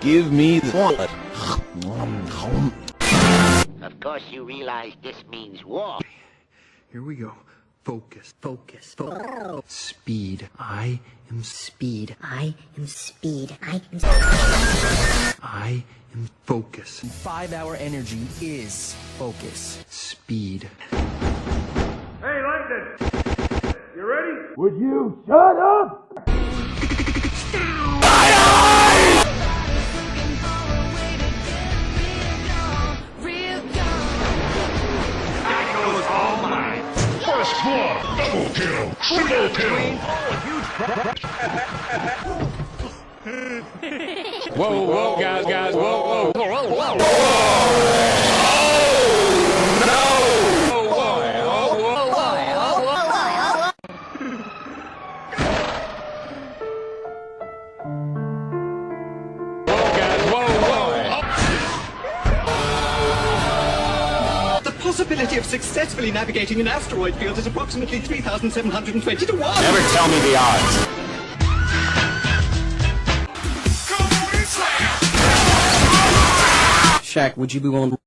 Give me the wallet. Of course you realize this means war. Here we go. Focus, focus, focus. Speed. I am speed. I am speed. I am focus. 5-hour energy is focus. Speed. Hey, London! You ready? Would you shut up? First blood! Double kill! Triple kill! Whoa, whoa, guys, whoa, whoa. The possibility of successfully navigating an asteroid field is approximately 3,720 to 1. Never tell me the odds. Shaq, would you be willing to...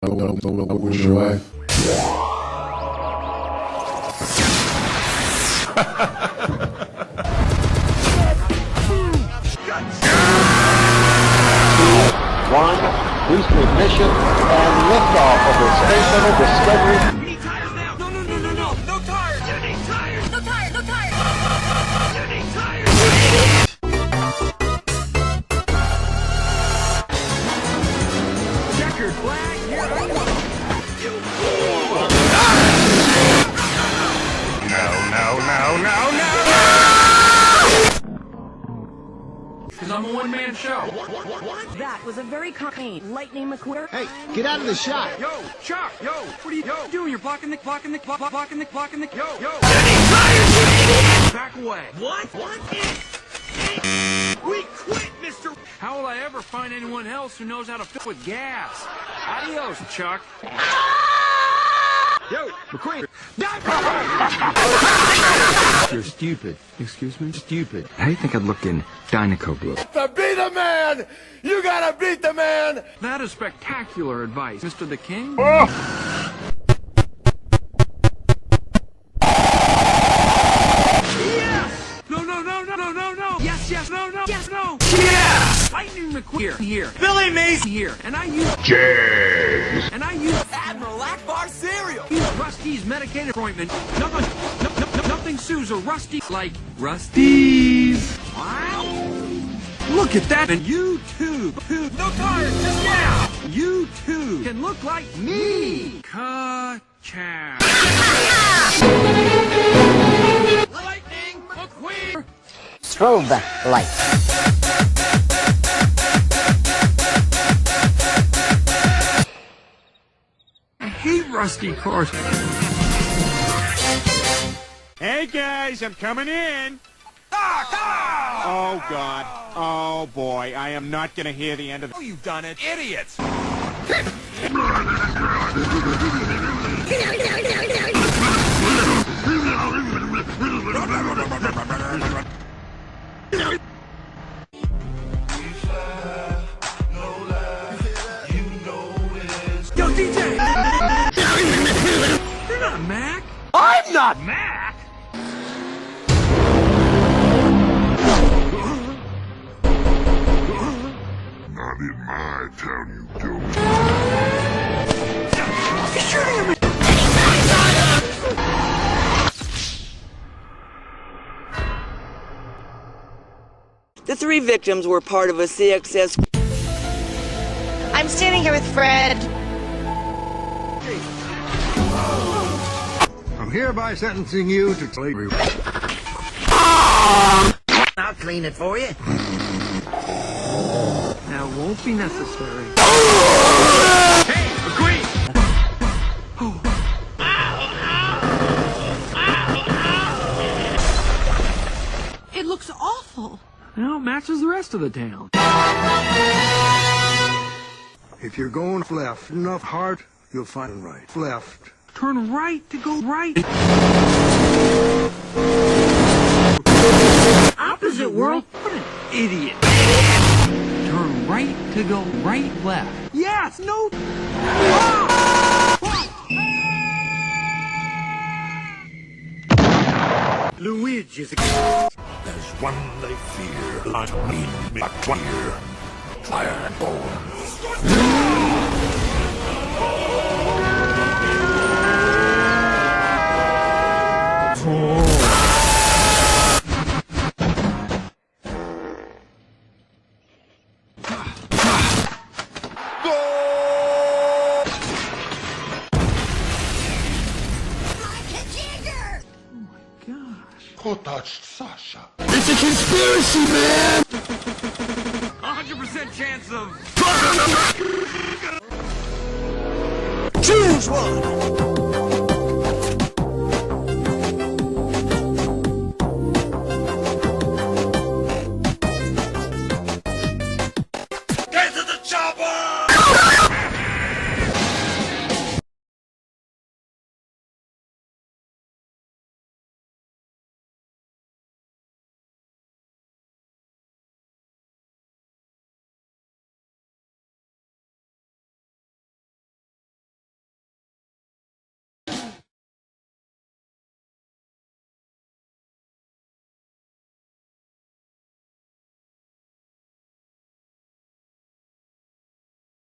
Where's your wife? One, boost ignition, and liftoff of the Space Shuttle Discovery. You need tires now! No! No tires! You need tires! No tires! No tires! You need tires! Checkered flag, here I go! No! Because I'm a one-man show. That was a very cocaine. Lightning McQueer. Hey, get out of the shot. Yo, Chuck, yo, what are you doing? You're blocking the, yo. Back away. What? We quit, Mr. How will I ever find anyone else who knows how to fill with gas? Adios, Chuck. Yo, McQueer. You're stupid. Excuse me? Stupid. How do you think I'd look in Dynaco blue? To be the man, you gotta beat the man. That is spectacular advice, Mr. the King. Yes! No. Yes, no. Yes, no. Yeah! Lightning McQueer here. Billy Mays Here. And I use James! Admiral Akbar cereal! Rusty's medicated appointment. Nothing sues a Rusty like Rusty's. Wow. Look at that. And you too. No tires, just now! You too can look like me. Ka-chow. Lightning McQueen! Strobe light. I hate Rusty cars. Hey guys, I'm coming in! Oh God. Oh boy, I am not gonna hear the end of Oh, you've done it, idiots! Yo, DJ! You're not Mac. I'm not. Mac? Not in my town, you don't. You're shooting at me! The 3 victims were part of a CXS. I'm standing here with Fred. I'm hereby sentencing you to slavery. I'll clean it for you. That won't be necessary. Hey, McQueen! It looks awful. Well, it matches the rest of the town. If you're going left enough hard, you'll find right. Left. Turn right to go right. Opposite world. What an idiot. right to go right, left. Yes, no. Luigi's There's one they fear, like me, McQueer. Fire and bone. Who touched Sasha? It's a conspiracy, man! 100% chance of... Choose one!